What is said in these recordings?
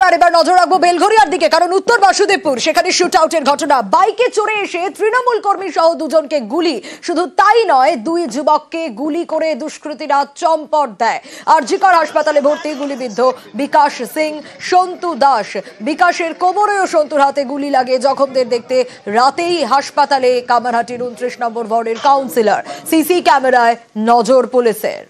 আর এবার নজর রাখবো বেলঘরিয়ার দিকে, কারণ উত্তর বাসুদেবপুর সেখানে শুট আউটের ঘটনা। বাইকে চড়ে এসে তৃণমূল কর্মী সহ দুজনকে গুলি, শুধু তাই নয়, দুই যুবককে গুলি করে দুষ্কৃতীরা চম্পট দেয়। আরজিকর হাসপাতালে ভর্তি গুলিবিদ্ধ বিকাশ সিং, সন্তু দাস। বিকাশের কোমরে ও সন্তুর হাতে গুলি লাগে। জখমদের দেখতে রাতেই হাসপাতালে কামারহাটির 29 নম্বর ওয়ার্ডের কাউন্সিলর। সিসি ক্যামেরায় নজর পুলিশের।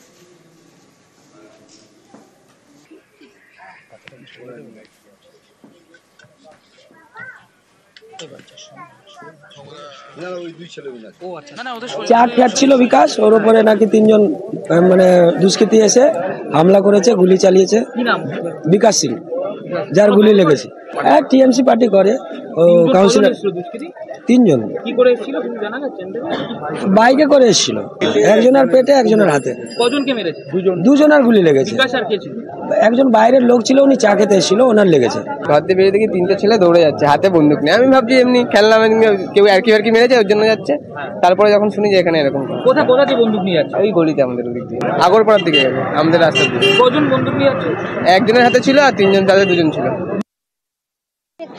চা খাচ্ছিল বিকাশ, ওর উপরে নাকি তিনজন মানে দুষ্কৃতী এসে হামলা করেছে, গুলি চালিয়েছে। বিকাশ সিং, যার গুলি লেগেছে, টিএমসি পার্টি করে ও কাউন্সিলর। তিনজন বাইকে করে এসেছিল, একজনের পেটে একজনের হাতে। দুজনের গুলি লেগেছে। একজন বাইরের লোক ছিল, উনি চা খেতে এসেছিল, ওনার লেগেছে। ঘর দিয়ে বেরিয়ে দেখি তিনটে ছেলে দৌড়ে যাচ্ছে, হাতে বন্দুক নেই। আমি ভাবছি এমনি খেললাম, কেউ আর কি মেরেছে, ওর জন্য যাচ্ছে। তারপরে যখন শুনি যে এখানে এরকম, কোথা দিয়ে বন্দুক নিয়ে যাচ্ছে? ওই গলিতে আমাদের ওদিক দিয়ে, আগরপাড়ার দিকে যাবে আমাদের রাস্তার দিকে। কজন বন্দুক নিয়ে যাচ্ছে? একজনের হাতে ছিল আর তিনজন, তাদের দুজন ছিল।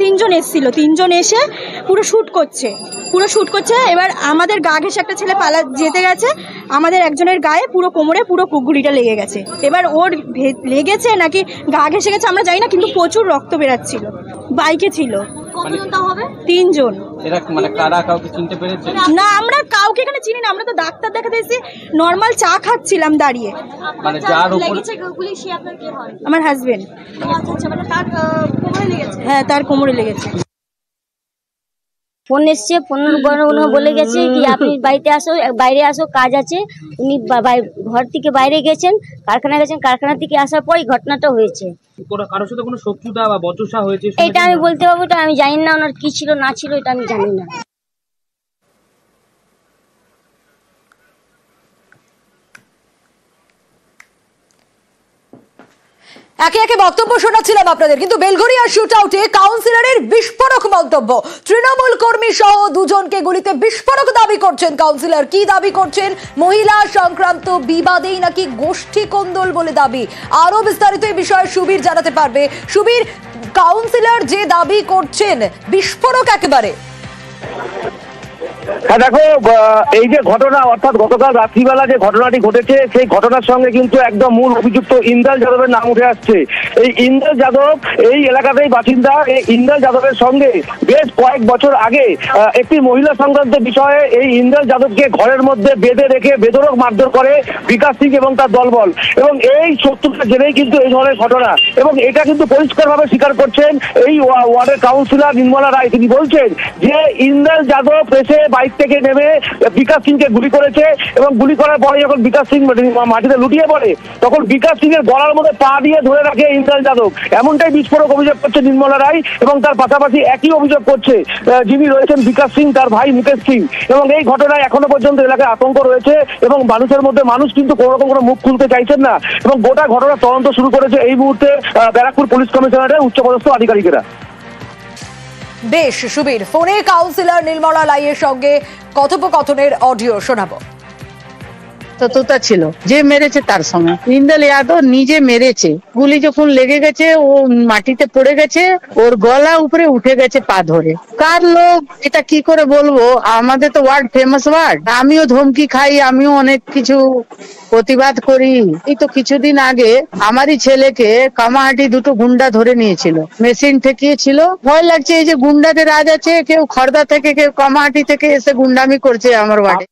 তিনজন এসেছিল, তিনজন এসে পুরো শুট করছে। এবার আমাদের গা ঘেঁষে একটা ছেলে পালা যেতে গেছে, আমাদের একজনের গায়ে পুরো কোমরে পুরো গুলিটা লেগে গেছে। এবার ওর লেগেছে নাকি গা ঘেঁষে গেছে আমরা জানি না, কিন্তু প্রচুর রক্ত বেরাচ্ছিল। বাইকে ছিল তিনজন। না, আমরা কাউকে এখানে চিনি না, আমরা তো ডাক্তার দেখাতে এসেছি, নর্মাল চা খাচ্ছিলাম দাঁড়িয়ে। আমার হাজবেন্ড। হ্যাঁ, তার কোমরে লেগেছে। ফোন এসছে, ফোন বলে গেছে কি আপনি বাইরে আসো, কাজ আছে। উনি ঘর থেকে বাইরে গেছেন, কারখানা গেছেন, কারখানা থেকে আসার পরই ঘটনাটা হয়েছে। কারোর সাথে কোনো শত্রুতা বা বচসা হয়েছে এটা আমি বলতে পারবো, এটা আমি জানি না। ওনার কি ছিল না ছিল এটা আমি জানি না। একে একে বক্তব্য শোনাচ্ছিলাম আপনাদের, কিন্তু বেলঘরিয়ার শুট আউটে কাউন্সিলরের বিস্ফোরক মন্তব্য। তৃণমূল কর্মী সহ দুজনকে গুলিতে বিস্ফোরক দাবি করছেন কাউন্সিলর। কি দাবি করছেন? মহিলা সংক্রান্ত বিবাদেই নাকি গোষ্ঠী কোন্দল বলে দাবি। আরো বিস্তারিত এই বিষয়ে সুবীর জানাতে পারবে। সুবীর, কাউন্সিলর যে দাবি করছেন বিস্ফোরক একেবারে। হ্যাঁ দেখো, এই যে ঘটনা, অর্থাৎ গতকাল রাত্রিবেলা যে ঘটনাটি ঘটেছে, সেই ঘটনার সঙ্গে কিন্তু একদম মূল অভিযুক্ত ইন্দ্রাল যাদবের নাম উঠে আসছে। এই ইন্দ্রাল যাদব এই এলাকাতেই বাসিন্দা। এই ইন্দ্রাল যাদবের সঙ্গে বেশ কয়েক বছর আগে একটি মহিলা সংক্রান্ত বিষয়ে এই ইন্দ্রাল যাদবকে ঘরের মধ্যে বেঁধে রেখে বেধড়ক মারধর করে বিকাশ সিং এবং তার দলবল, এবং এই শত্রুতা জেনেই কিন্তু এই ধরনের ঘটনা। এবং এটা কিন্তু পরিষ্কারভাবে স্বীকার করছেন এই ওয়ার্ডের কাউন্সিলর নির্মলা রায়। তিনি বলছেন যে ইন্দ্রাল যাদব এসে বাইক থেকে নেমে বিকাশ সিংকে গুলি করেছে, এবং গুলি করার পরে যখন বিকাশ সিং মাটিতে লুটিয়ে পড়ে, তখন বিকাশ সিং এর গলার মধ্যে পা দিয়ে ধরে রাখে ইন্দ্রাল যাদব। এমনটাই বিস্ফোরক অভিযোগ করছে নির্মলা রায়, এবং তার পাশাপাশি একই অভিযোগ করছে যিনি রয়েছেন বিকাশ সিং, তার ভাই মুকেশ সিং। এবং এই ঘটনায় এখনো পর্যন্ত এলাকায় আতঙ্ক রয়েছে, এবং মানুষের মধ্যে মানুষ কিন্তু কোনো রকম কোনো মুখ খুলতে চাইছেন না, এবং গোটা ঘটনার তদন্ত শুরু করেছে এই মুহূর্তে ব্যারাকপুর পুলিশ কমিশনারের উচ্চপদস্থ আধিকারিকেরা। বেশ সুবীর, ফোনে কাউন্সিলর নির্মলা রায়ের সঙ্গে কথোপকথনের অডিও শোনাবো। শত্রুতা ছিল, যে মেরেছে তার সঙ্গে ইন্দ্রাল যাদব নিজে মেরেছে। গুলি যখন লেগে গেছে, ও মাটিতে পড়ে গেছে, ওর গলা উপরে উঠে গেছে পা ধরে। কার লোক এটা কি করে বলবো, আমাদের তো ওয়ার্ড ফেমাস ওয়ার্ড, আমিও ধমকি খাই, আমিও অনেক কিছু প্রতিবাদ করি। এই তো কিছুদিন আগে আমারই ছেলেকে কামাহাটি দুটো গুন্ডা ধরে নিয়েছিল, মেশিন ঠেকিয়েছিল। ভয় লাগছে এই যে গুন্ডাদের রাজ আছে, কেউ খর্দা থেকে কেউ কামাহাটি থেকে এসে গুন্ডামি করছে আমার ওয়ার্ডে।